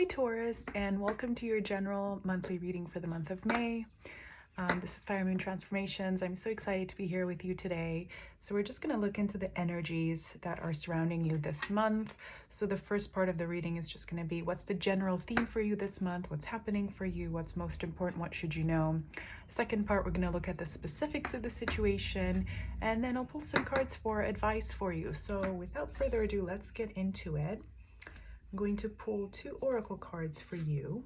Hi Taurus, and welcome to your general monthly reading for the month of May. This is Fire Moon Transformations. I'm so excited to be here with you today. So we're just going to look into the energies that are surrounding you this month. So the first part of the reading is just going to be what's the general theme for you this month, what's happening for you, what's most important, what should you know. Second part, we're going to look at the specifics of the situation, and then I'll pull some cards for advice for you. So without further ado, let's get into it. I'm going to pull 2 oracle cards for you.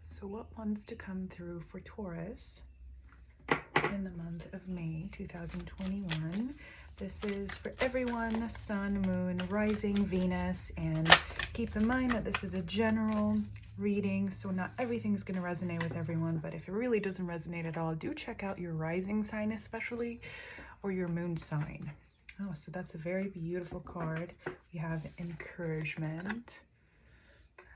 So what wants to come through for Taurus in the month of May 2021? This is for everyone, Sun, Moon, Rising, Venus, and keep in mind that this is a general reading, so not everything's going to resonate with everyone, but if it really doesn't resonate at all, do check out your rising sign especially, or your moon sign. Oh, so that's a very beautiful card. We have encouragement.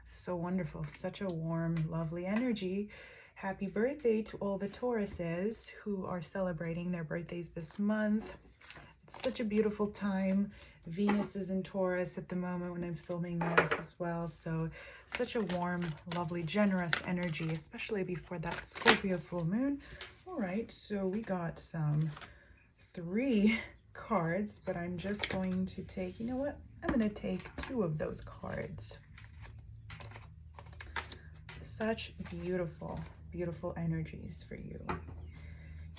So wonderful, such a warm, lovely energy. Happy birthday to all the Tauruses who are celebrating their birthdays this month. It's such a beautiful time. Venus is in Taurus at the moment when I'm filming this as well, so such a warm, lovely, generous energy, especially before that Scorpio full moon. All right, so we got some 3 cards, but I'm just going to take, you know what, I'm going to take 2 of those cards. Such beautiful, beautiful energies for you.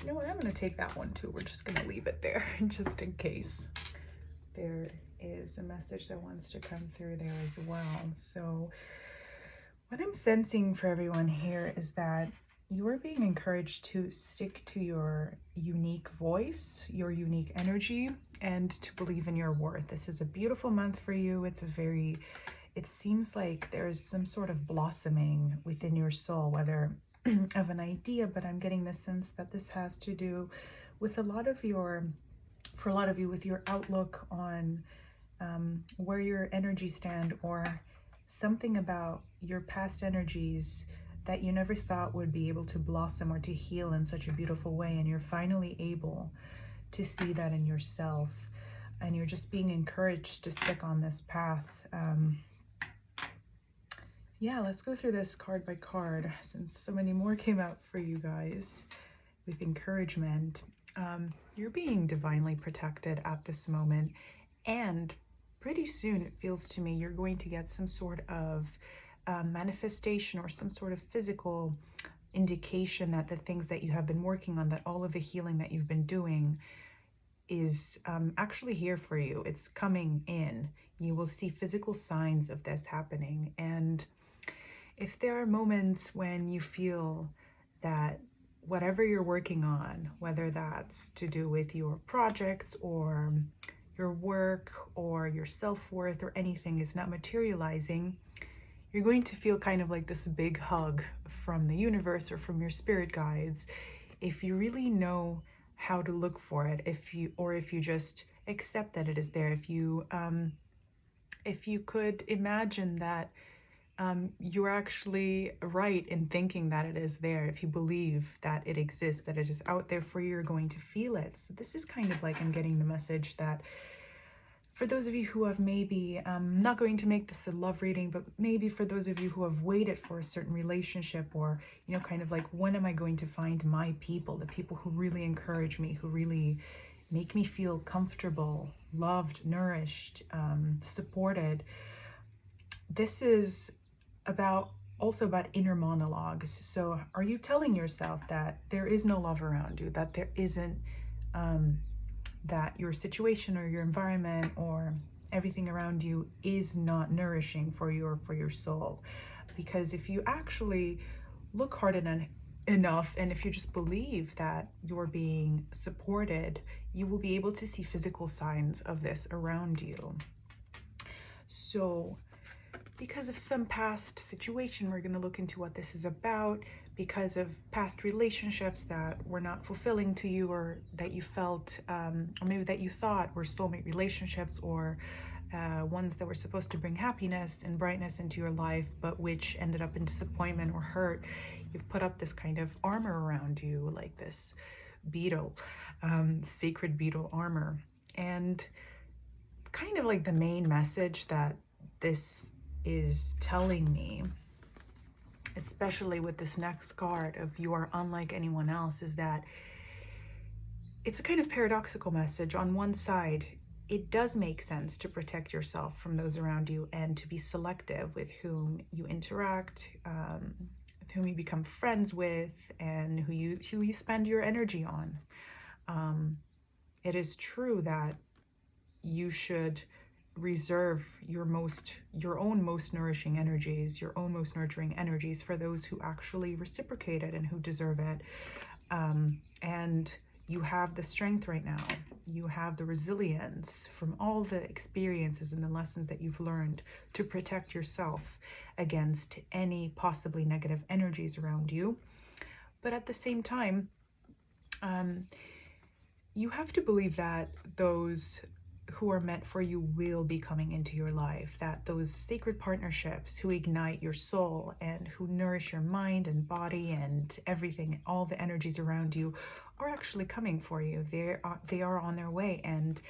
You know what? I'm going to take that one too. We're just going to leave it there just in case there is a message that wants to come through there as well. So what I'm sensing for everyone here is that you are being encouraged to stick to your unique voice, your unique energy, and to believe in your worth. This is a beautiful month for you. It seems like there's some sort of blossoming within your soul, whether of an idea, but I'm getting the sense that this has to do with for a lot of you, with your outlook on where your energies stand, or something about your past energies that you never thought would be able to blossom or to heal in such a beautiful way, and you're finally able to see that in yourself, and you're just being encouraged to stick on this path. Yeah, let's go through this card by card since so many more came out for you guys with encouragement. You're being divinely protected at this moment, and pretty soon it feels to me you're going to get some sort of manifestation or some sort of physical indication that the things that you have been working on, that all of the healing that you've been doing is actually here for you. It's coming in. You will see physical signs of this happening. And if there are moments when you feel that whatever you're working on, whether that's to do with your projects or your work or your self-worth or anything, is not materializing, you're going to feel kind of like this big hug from the universe or from your spirit guides. If you really know how to look for it, if you just accept that it is there, if you could imagine that you're actually right in thinking that it is there. If you believe that it exists, that it is out there for you, you're going to feel it. So this is kind of like, I'm getting the message that for those of you who have maybe, not going to make this a love reading, but maybe for those of you who have waited for a certain relationship, or, you know, kind of like, when am I going to find my people, the people who really encourage me, who really make me feel comfortable, loved, nourished, supported. This is also about inner monologues. So are you telling yourself that there is no love around you, that there isn't, that your situation or your environment or everything around you is not nourishing for you or for your soul? Because if you actually look hard enough, and if you just believe that you're being supported, you will be able to see physical signs of this around you. So because of some past situation, we're going to look into what this is about. Because of past relationships that were not fulfilling to you, or that you felt, or maybe that you thought were soulmate relationships, or ones that were supposed to bring happiness and brightness into your life, but which ended up in disappointment or hurt. You've put up this kind of armor around you, like this beetle, sacred beetle armor. And kind of like the main message that this is telling me, especially with this next card of you are unlike anyone else, is that it's a kind of paradoxical message. On one side, it does make sense to protect yourself from those around you and to be selective with whom you interact, with whom you become friends with, and who you spend your energy on. It is true that you should reserve your own most nourishing energies, your own most nurturing energies for those who actually reciprocate it and who deserve it. And you have the strength right now. You have the resilience from all the experiences and the lessons that you've learned to protect yourself against any possibly negative energies around you. But at the same time, you have to believe that those who are meant for you will be coming into your life, that those sacred partnerships who ignite your soul and who nourish your mind and body and everything, all the energies around you, are actually coming for you. They are on their way. And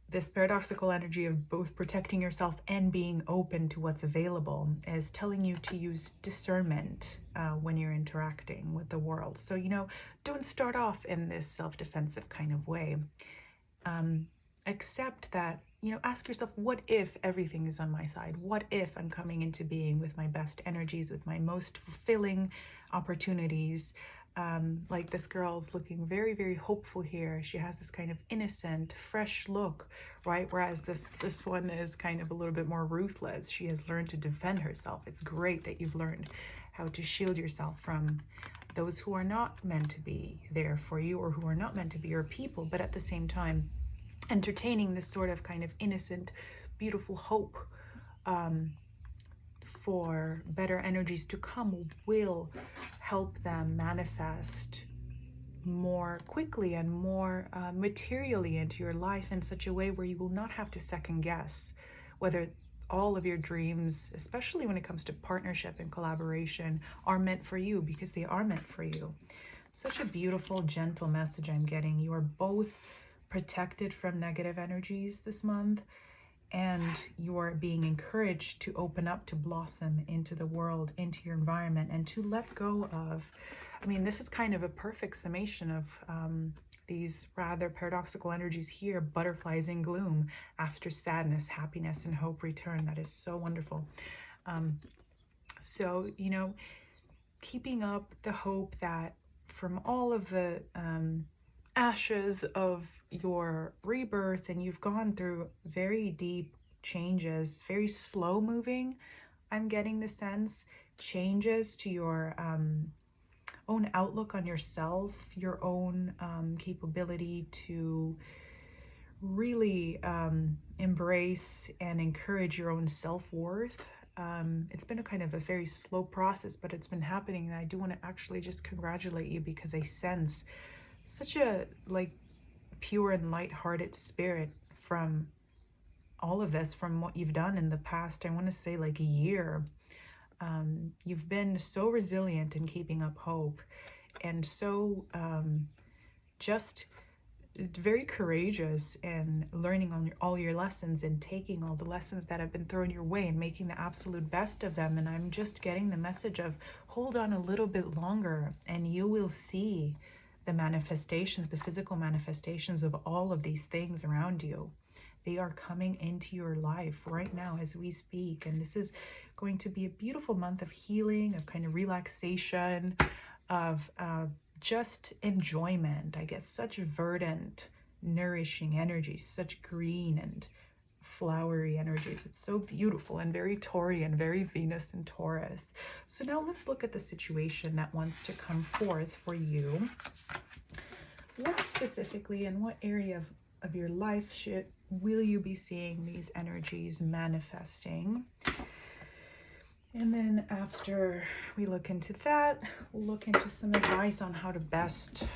this paradoxical energy of both protecting yourself and being open to what's available is telling you to use discernment when you're interacting with the world. So, don't start off in this self-defensive kind of way. Accept that, ask yourself, what if everything is on my side? What if I'm coming into being with my best energies, with my most fulfilling opportunities? Like this girl's looking very, very hopeful here. She has this kind of innocent, fresh look, right? Whereas this one is kind of a little bit more ruthless. She has learned to defend herself. It's great that you've learned how to shield yourself from those who are not meant to be there for you or who are not meant to be your people, but at the same time, entertaining this sort of kind of innocent, beautiful hope for better energies to come will help them manifest more quickly and more materially into your life in such a way where you will not have to second guess whether all of your dreams, especially when it comes to partnership and collaboration, are meant for you, because they are meant for you. Such a beautiful, gentle message I'm getting. You are both protected from negative energies this month, and you are being encouraged to open up, to blossom into the world, into your environment, and to let go of, this is kind of a perfect summation of these rather paradoxical energies here. Butterflies in gloom, after sadness, happiness and hope return. That is so wonderful. So, keeping up the hope that from all of the ashes of your rebirth, and you've gone through very deep changes, very slow moving, I'm getting the sense, changes to your own outlook on yourself, your own capability to really embrace and encourage your own self-worth. It's been a kind of a very slow process, but it's been happening, and I do want to actually just congratulate you, because I sense such a pure and light-hearted spirit from all of this, from what you've done in the past, I want to say a year. You've been so resilient in keeping up hope, and so just very courageous in learning on all your lessons and taking all the lessons that have been thrown your way and making the absolute best of them. And I'm just getting the message of hold on a little bit longer, and you will see the manifestations, the physical manifestations of all of these things around you. They are coming into your life right now as we speak. And this is going to be a beautiful month of healing, of kind of relaxation, of just enjoyment. I get such verdant, nourishing energies, such green and flowery energies. It's so beautiful and very Taurian, very Venus and Taurus. So now let's look at the situation that wants to come forth for you. What specifically, in what area of your life will you be seeing these energies manifesting? And then after we look into that, we'll look into some advice on how to best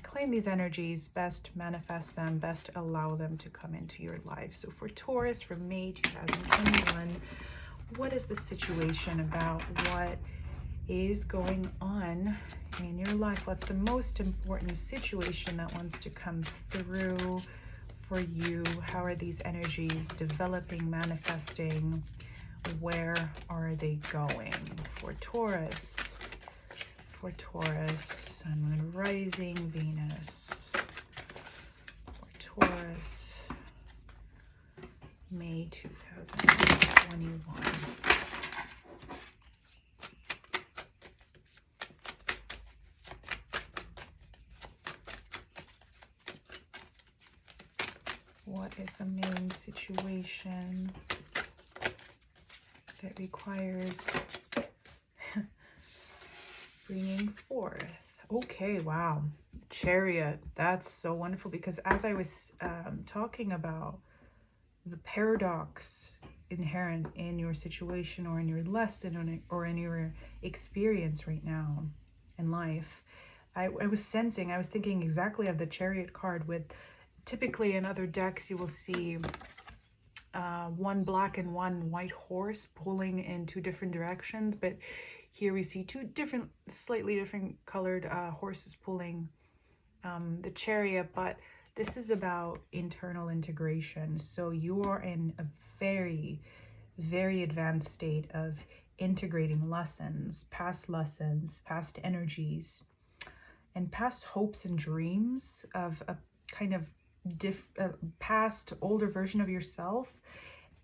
claim these energies, best manifest them, best allow them to come into your life. So for Taurus, for May 2021, what is the situation about? What is going on in your life? What's the most important situation that wants to come through for you? How are these energies developing, manifesting? Where are they going for Taurus? For Taurus, Sun, Moon, Rising, Venus. For Taurus, May 2021. What is the main situation that requires bringing forth? Okay, wow. Chariot. That's so wonderful, because as I was talking about the paradox inherent in your situation or in your lesson or in your experience right now in life, I was sensing, I was thinking exactly of the Chariot card. With typically in other decks, you will see one black and one white horse pulling in two different directions, but here we see two different, slightly different colored horses pulling the chariot. But this is about internal integration. So you are in a very, very advanced state of integrating lessons, past energies, and past hopes and dreams of a kind of past older version of yourself,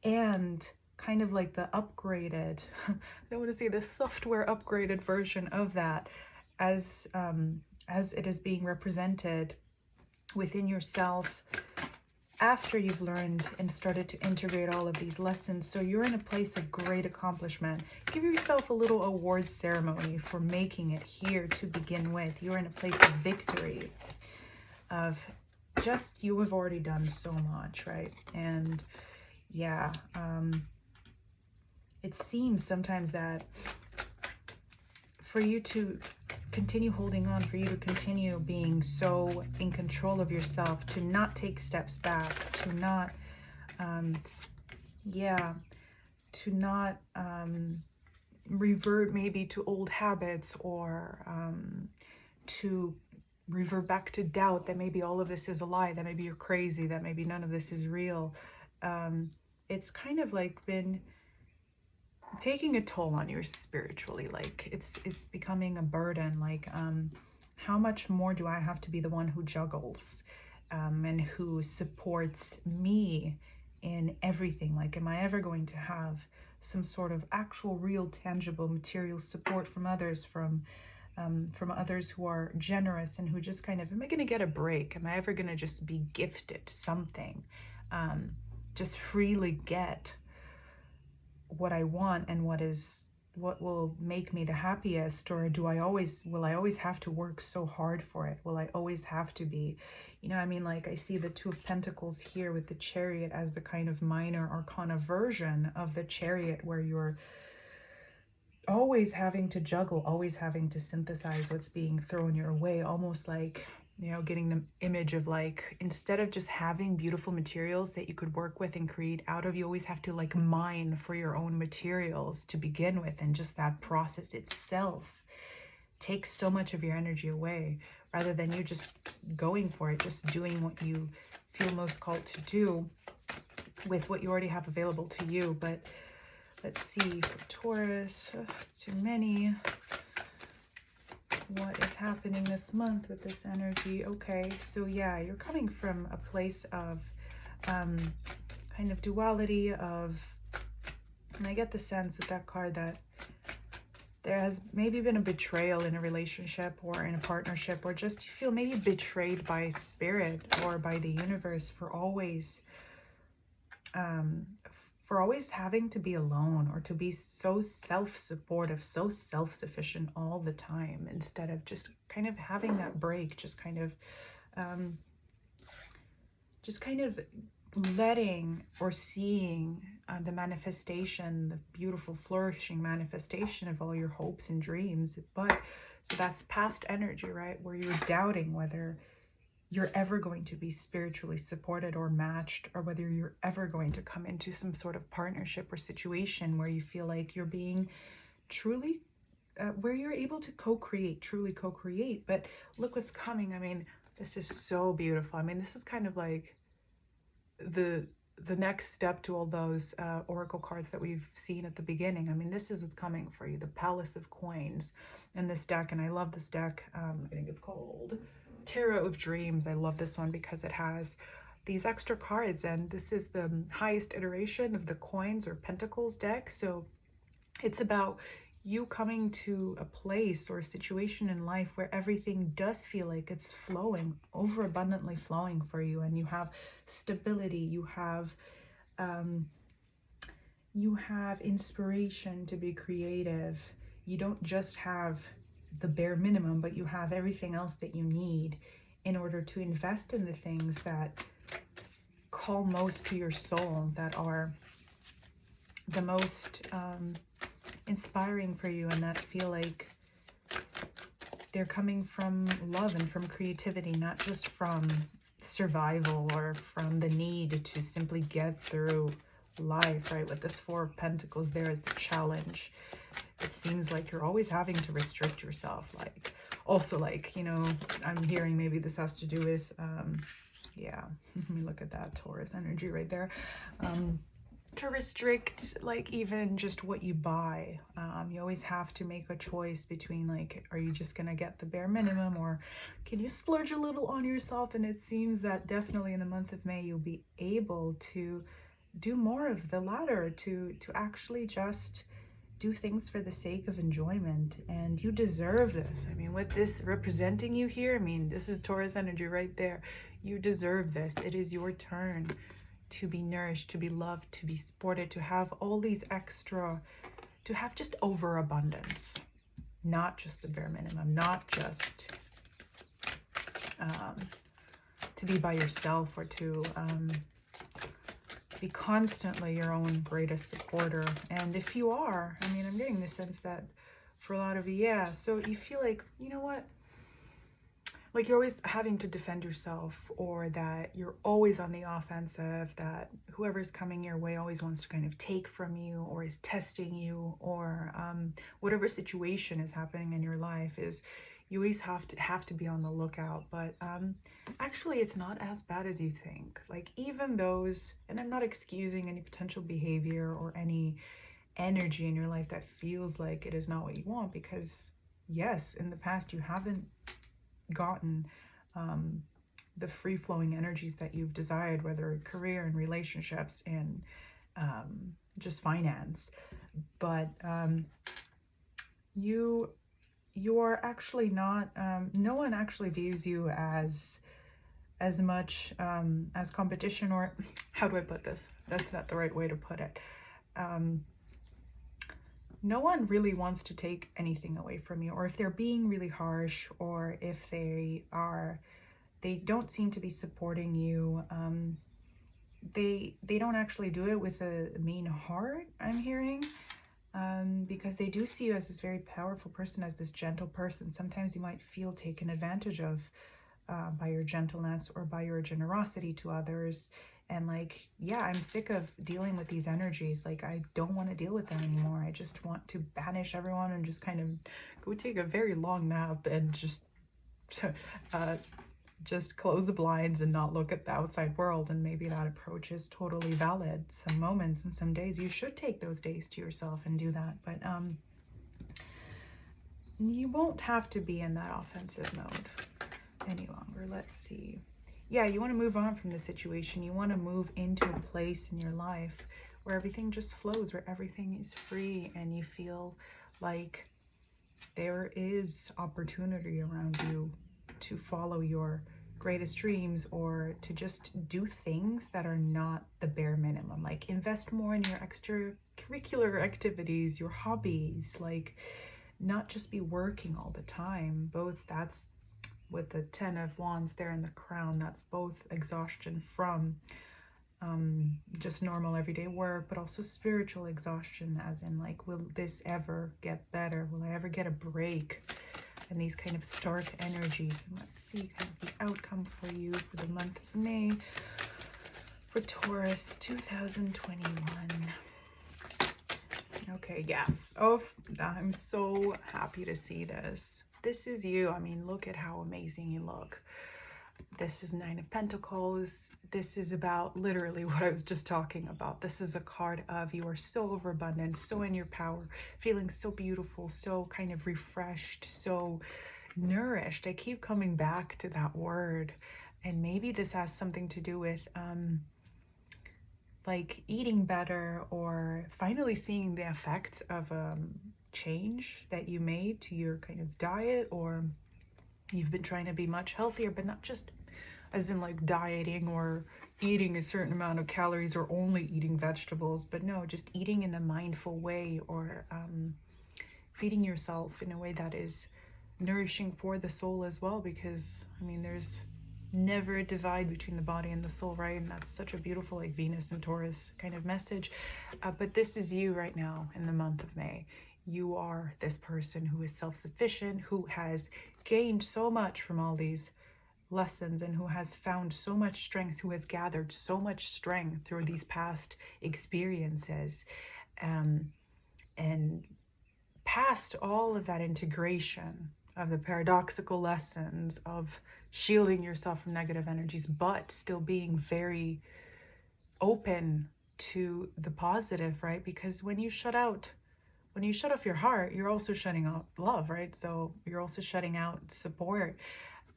and kind of like the upgraded, I don't want to say the software upgraded version of that, as it is being represented within yourself after you've learned and started to integrate all of these lessons. So you're in a place of great accomplishment. Give yourself a little award ceremony for making it here to begin with. You're in a place of victory, of just, you have already done so much, right? And yeah, it seems sometimes that for you to continue holding on, for you to continue being so in control of yourself, to not take steps back, to not, to not revert maybe to old habits, or to revert back to doubt that maybe all of this is a lie, that maybe you're crazy, that maybe none of this is real. It's kind of like been taking a toll on you spiritually. Like it's becoming a burden. Like how much more do I have to be the one who juggles and who supports me in everything? Like, am I ever going to have some sort of actual, real, tangible, material support from others, from others who are generous and who just kind of, am I going to get a break? Am I ever going to just be gifted something, just freely get what I want and what will make me the happiest? Or will I always have to work so hard for it? Will I always have to be, I mean, like, I see the Two of Pentacles here with the Chariot as the kind of minor arcana version of the Chariot, where you're always having to juggle, always having to synthesize what's being thrown your way, almost like, getting the image of, like, instead of just having beautiful materials that you could work with and create out of, you always have to like mine for your own materials to begin with. And just that process itself takes so much of your energy away, rather than you just going for it, just doing what you feel most called to do with what you already have available to you. But let's see, for Taurus, too many. What is happening this month with this energy? Okay, so yeah, you're coming from a place of kind of duality of, and I get the sense with that card that there has maybe been a betrayal in a relationship or in a partnership, or just you feel maybe betrayed by spirit or by the universe for always having to be alone, or to be so self-supportive, so self-sufficient all the time, instead of just kind of having that break, just kind of letting or seeing the manifestation, the beautiful flourishing manifestation of all your hopes and dreams, but So that's past energy, right? Where you're doubting whether you're ever going to be spiritually supported or matched, or whether you're ever going to come into some sort of partnership or situation where you feel like you're being truly, where you're able to co-create, truly co-create. But look what's coming. I mean, this is so beautiful. I mean, this is kind of like the next step to all those oracle cards that we've seen at the beginning. I mean, this is what's coming for you, the Palace of Coins in this deck. And I love this deck. I think it's called Tarot of Dreams. I love this one because it has these extra cards, and this is the highest iteration of the Coins or Pentacles deck. So it's about you coming to a place or a situation in life where everything does feel like it's flowing, overabundantly flowing for you, and you have stability, you have inspiration to be creative. You don't just have the bare minimum, but you have everything else that you need in order to invest in the things that call most to your soul, that are the most inspiring for you, and that feel like they're coming from love and from creativity, not just from survival or from the need to simply get through life, right? With this Four of Pentacles there is the challenge. It seems like you're always having to restrict yourself. Like, also, like, you know, I'm hearing maybe this has to do with, yeah, let me look at that Taurus energy right there. To restrict, like, even just what you buy. You always have to make a choice between, like, are you just gonna get the bare minimum, or can you splurge a little on yourself? And it seems that definitely in the month of May you'll be able to do more of the latter, to actually just do things for the sake of enjoyment. And you deserve this. I mean, with this representing you here, I mean, this is Taurus energy right there. You deserve this. It is your turn to be nourished, to be loved, to be supported, to have all these extra, to have just overabundance, not just the bare minimum, not just to be by yourself, or to be constantly your own greatest supporter. And if you are, I mean, I'm getting the sense that for a lot of you, yeah, so you feel like, you know what, like you're always having to defend yourself, or that you're always on the offensive, that whoever's coming your way always wants to kind of take from you, or is testing you, or whatever situation is happening in your life, is you always have to be on the lookout. But actually it's not as bad as you think. Like, even those, and I'm not excusing any potential behavior or any energy in your life that feels like it is not what you want, because yes, in the past you haven't gotten the free-flowing energies that you've desired, whether career and relationships and just finance. But you are actually not, no one actually views you as much as competition, or how do I put this? That's not the right way to put it. No one really wants to take anything away from you, or if they're being really harsh, or if they don't seem to be supporting you, they don't actually do it with a mean heart, I'm hearing, because they do see you as this very powerful person, as this gentle person. Sometimes you might feel taken advantage of by your gentleness or by your generosity to others. And like, yeah, I'm sick of dealing with these energies. Like, I don't want to deal with them anymore. I just want to banish everyone and just kind of go take a very long nap and just close the blinds and not look at the outside world. And maybe that approach is totally valid. Some moments and some days you should take those days to yourself and do that. But you won't have to be in that offensive mode any longer. Let's see. Yeah, you want to move on from the situation. You want to move into a place in your life where everything just flows, where everything is free, and you feel like there is opportunity around you to follow your greatest dreams, or to just do things that are not the bare minimum. Like, invest more in your extracurricular activities, your hobbies, like not just be working all the time. Both, that's with the 10 of Wands there in the crown, that's both exhaustion from just normal everyday work, but also spiritual exhaustion, as in like, will this ever get better? Will I ever get a break? and these kind of stark energies. And let's see kind of the outcome for you for the month of May for Taurus 2021. Okay, yes. Oh, I'm so happy to see this. This is you. I mean, look at how amazing you look. This is Nine of Pentacles. This is about literally what I was just talking about. This is a card of you are so overabundant, so in your power, feeling so beautiful, so kind of refreshed, so nourished. I keep coming back to that word. And maybe this has something to do with like eating better, or finally seeing the effects of change that you made to your kind of diet, or you've been trying to be much healthier, but not just as in like dieting or eating a certain amount of calories or only eating vegetables, but no, just eating in a mindful way, or feeding yourself in a way that is nourishing for the soul as well, because I mean, there's never a divide between the body and the soul, right? And that's such a beautiful like Venus and Taurus kind of message. But this is you right now in the month of May. You are this person who is self-sufficient, who has gained so much from all these lessons, and who has found so much strength, who has gathered so much strength through these past experiences, and past all of that integration of the paradoxical lessons of shielding yourself from negative energies, but still being very open to the positive, right? Because when you shut off your heart, you're also shutting out love, right? So you're also shutting out support,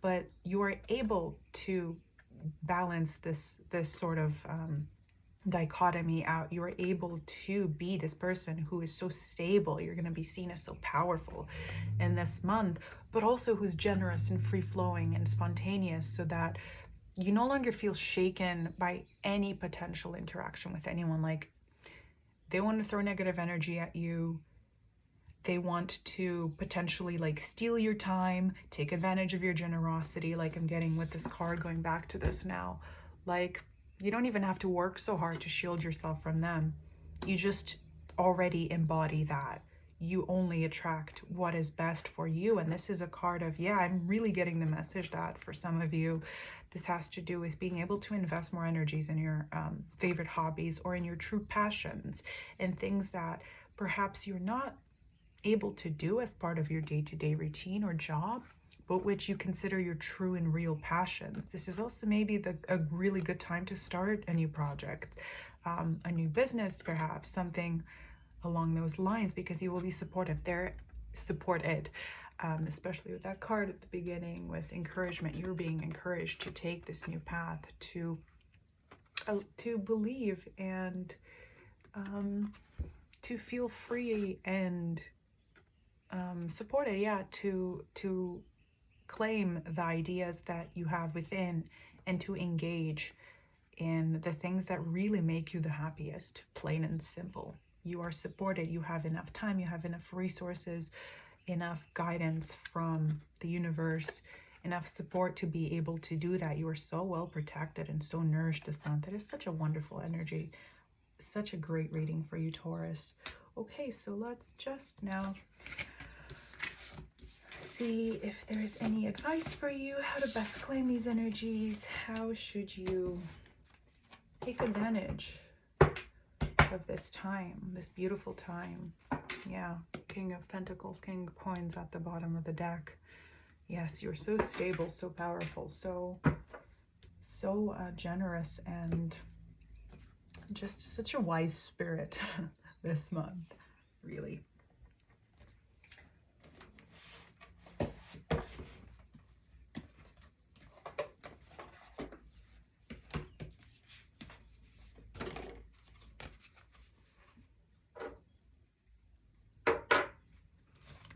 but you are able to balance this sort of dichotomy out. You are able to be this person who is so stable. You're going to be seen as so powerful in this month, but also who's generous and free-flowing and spontaneous, so that you no longer feel shaken by any potential interaction with anyone. Like, they want to throw negative energy at you. They want to potentially like steal your time, take advantage of your generosity, like I'm getting with this card, going back to this now. Like, you don't even have to work so hard to shield yourself from them. You just already embody that. You only attract what is best for you. And this is a card of, yeah, I'm really getting the message that for some of you, this has to do with being able to invest more energies in your favorite hobbies, or in your true passions, and things that perhaps you're not able to do as part of your day-to-day routine or job, but which you consider your true and real passions. This is also maybe a really good time to start a new project, a new business, perhaps something along those lines, because you will be supported, especially with that card at the beginning with encouragement. You're being encouraged to take this new path, to believe, and to feel free and supported, yeah, to claim the ideas that you have within, and to engage in the things that really make you the happiest, plain and simple. You are supported. You have enough time. You have enough resources, enough guidance from the universe, enough support to be able to do that. You are so well protected and so nourished this month. It is such a wonderful energy. Such a great reading for you, Taurus. Okay, so let's just now see if there is any advice for you, how to best claim these energies. How should you take advantage of this time, this beautiful time? Yeah, King of Pentacles, King of Coins at the bottom of the deck. Yes, you're so stable, so powerful, so generous, and just such a wise spirit this month, really.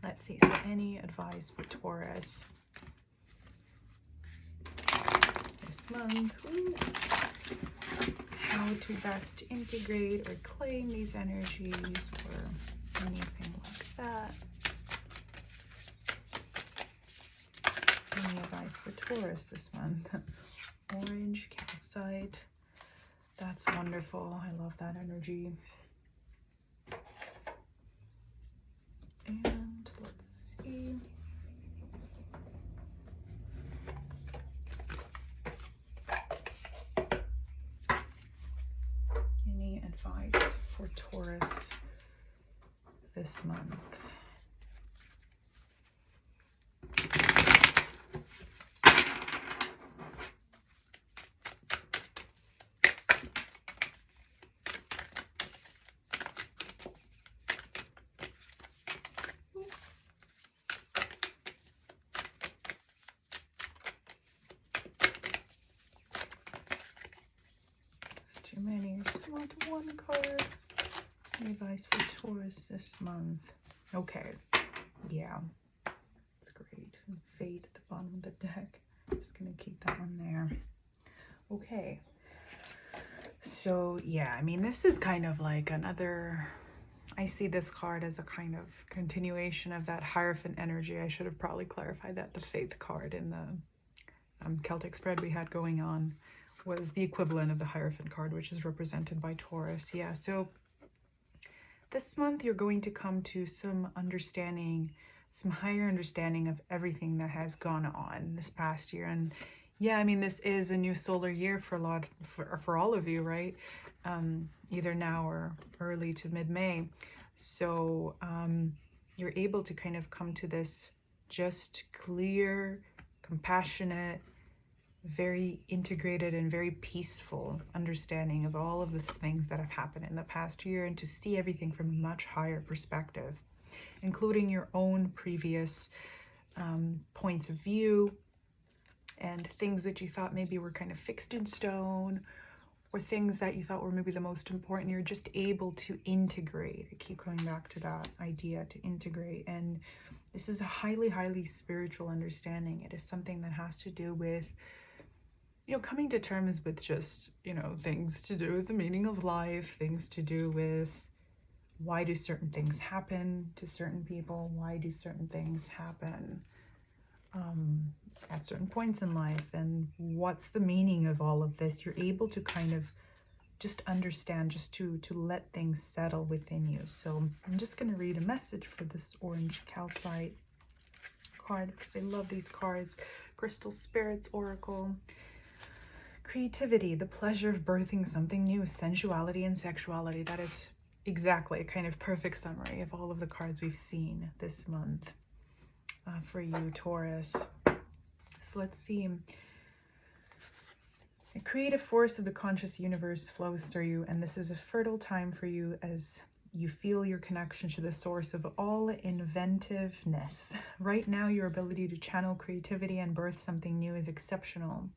Let's see, so any advice for Taurus this month? Ooh. How to best integrate or claim these energies, or anything like that. Any advice for Taurus this month? Orange, calcite. That's wonderful. I love that energy. And let's see. Taurus this month. Too many. I just want one card. Advice for Taurus this month. Okay. Yeah. It's great. And Fate at the bottom of the deck. I'm just going to keep that one there. Okay. So, yeah. I mean, this is kind of like another... I see this card as a kind of continuation of that Hierophant energy. I should have probably clarified that. The Faith card in the Celtic spread we had going on was the equivalent of the Hierophant card, which is represented by Taurus. Yeah, so this month you're going to come to some understanding, some higher understanding of everything that has gone on this past year. And yeah, I mean, this is a new solar year for all of you, right? Either now or early to mid-May. So you're able to kind of come to this just clear, compassionate, very integrated and very peaceful understanding of all of the things that have happened in the past year, and to see everything from a much higher perspective, including your own previous points of view and things that you thought maybe were kind of fixed in stone, or things that you thought were maybe the most important. You're just able to integrate. I keep coming back to that idea, to integrate. And this is a highly, highly spiritual understanding. It is something that has to do with, you know, coming to terms with just, you know, things to do with the meaning of life, things to do with why do certain things happen to certain people, why do certain things happen at certain points in life, and what's the meaning of all of this. You're able to kind of just understand, just to let things settle within you. So I'm just going to read a message for this orange calcite card, because I love these cards. Crystal Spirits Oracle. Creativity, the pleasure of birthing something new, sensuality and sexuality. That is exactly a kind of perfect summary of all of the cards we've seen this month for you, Taurus. So let's see. The creative force of the conscious universe flows through you, and this is a fertile time for you as you feel your connection to the source of all inventiveness. Right now, your ability to channel creativity and birth something new is exceptional.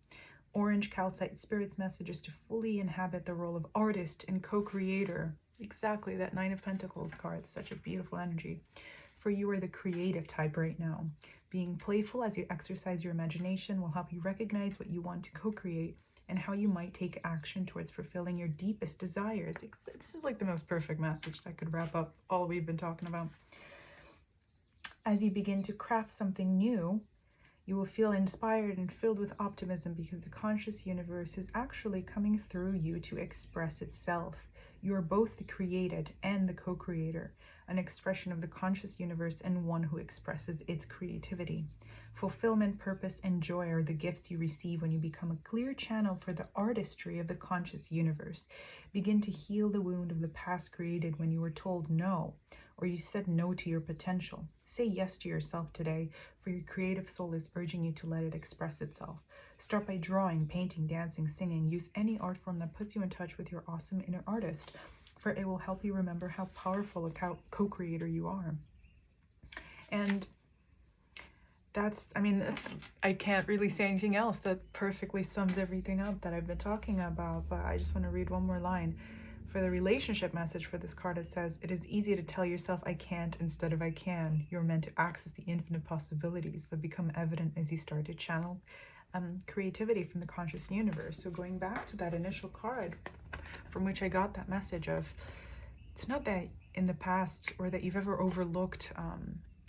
Orange Calcite Spirit's message is to fully inhabit the role of artist and co-creator. Exactly, that Nine of Pentacles card, such a beautiful energy. For you are the creative type right now. Being playful as you exercise your imagination will help you recognize what you want to co-create and how you might take action towards fulfilling your deepest desires. This is like the most perfect message that could wrap up all we've been talking about. As you begin to craft something new, you will feel inspired and filled with optimism, because the conscious universe is actually coming through you to express itself. You are both the created and the co-creator, an expression of the conscious universe and one who expresses its creativity. Fulfillment, purpose, and joy are the gifts you receive when you become a clear channel for the artistry of the conscious universe. Begin to heal the wound of the past created when you were told no, or you said no to your potential. Say yes to yourself today, for your creative soul is urging you to let it express itself. Start by drawing, painting, dancing, singing. Use any art form that puts you in touch with your awesome inner artist, for it will help you remember how powerful a co-creator you are. And I can't really say anything else. That perfectly sums everything up that I've been talking about, but I just want to read one more line. For the relationship message for this card, it says, it is easy to tell yourself I can't instead of I can. You're meant to access the infinite possibilities that become evident as you start to channel creativity from the conscious universe. So going back to that initial card from which I got that message of, it's not that in the past or that you've ever overlooked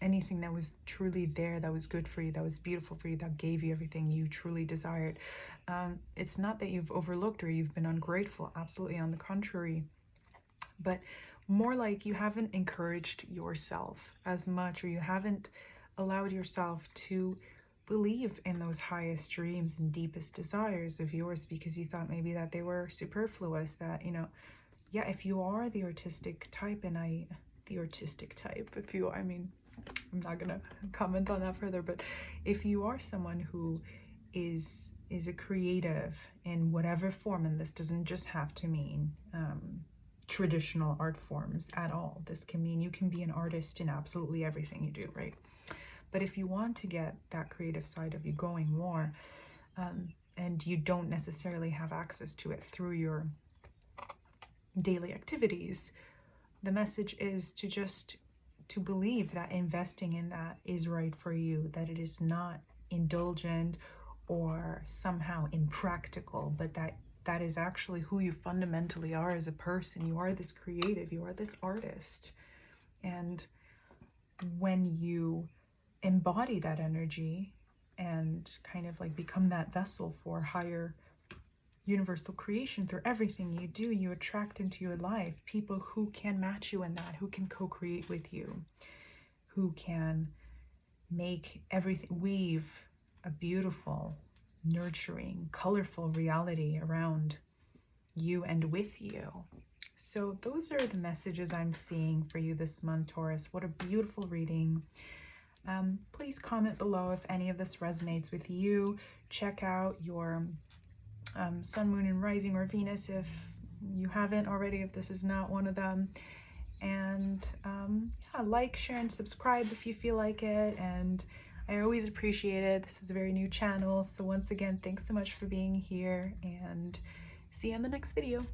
anything that was truly there, that was good for you, that was beautiful for you, that gave you everything you truly desired. It's not that you've overlooked or you've been ungrateful. Absolutely on the contrary. But more like you haven't encouraged yourself as much, or you haven't allowed yourself to believe in those highest dreams and deepest desires of yours, because you thought maybe that they were superfluous, that, you know, yeah, if you are the artistic type, if you are, I mean, I'm not gonna comment on that further, but if you are someone who is a creative in whatever form, and this doesn't just have to mean traditional art forms at all. This can mean you can be an artist in absolutely everything you do, right? But if you want to get that creative side of you going more, and you don't necessarily have access to it through your daily activities, the message is to believe that investing in that is right for you, that it is not indulgent or somehow impractical, but that is actually who you fundamentally are as a person. You are this creative, you are this artist. And when you embody that energy and kind of like become that vessel for higher universal creation through everything you do, you attract into your life people who can match you in that, who can co-create with you, who can make everything, weave a beautiful, nurturing, colorful reality around you and with you. So those are the messages I'm seeing for you this month, Taurus. What a beautiful reading. Please comment below if any of this resonates with you. Check out your sun, moon, and rising, or Venus if you haven't already, if this is not one of them. And yeah, like, share, and subscribe if you feel like it. And I always appreciate it. This is a very new channel. So once again, thanks so much for being here, and see you in the next video.